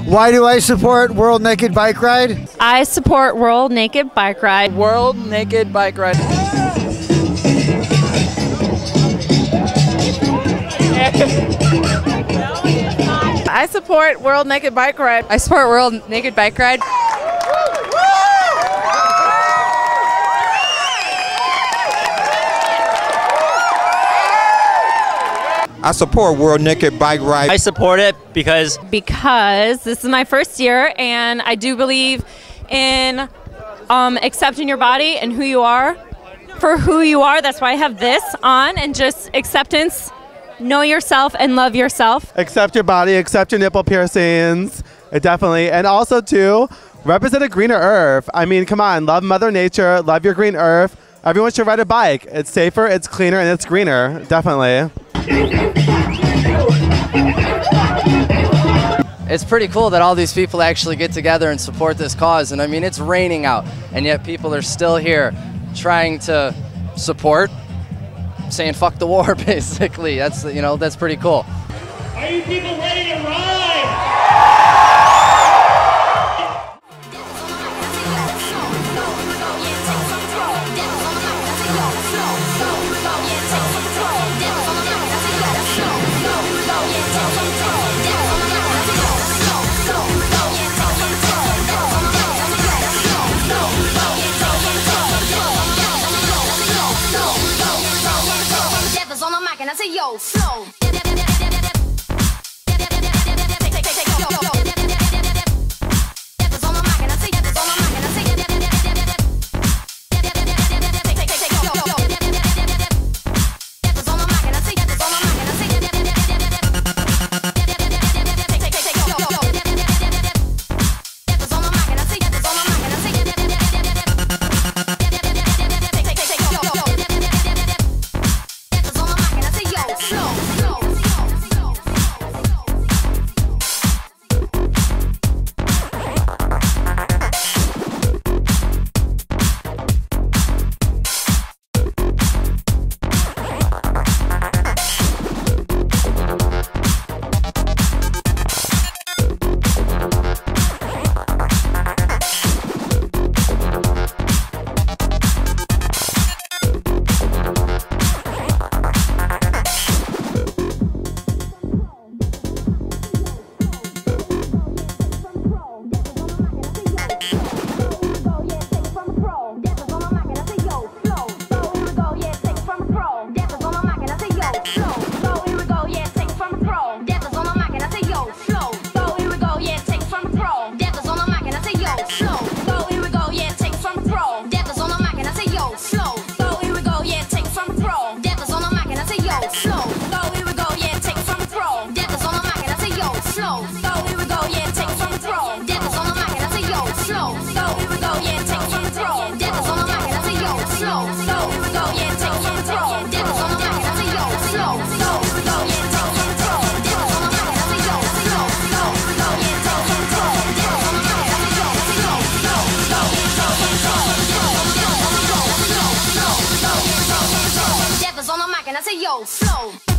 Why do I support World Naked Bike Ride? I support World Naked Bike Ride. World Naked Bike Ride. I support World Naked Bike Ride. I support World Naked Bike Ride. I support World Naked Bike Ride. I support it because this is my first year, and I do believe in accepting your body and who you are for who you are. That's why I have this on, and just acceptance. Know yourself and love yourself. Accept your body, accept your nipple piercings. Definitely. And also, too, represent a greener earth. I mean, come on, love Mother Nature, love your green earth. Everyone should ride a bike. It's safer, it's cleaner, and it's greener. Definitely. It's pretty cool that all these people actually get together and support this cause. And I mean, it's raining out, and yet people are still here trying to support, saying fuck the war, basically. That's, you know, that's pretty cool. Are you people ready to ride? I say, yo, flow. Yo, flow.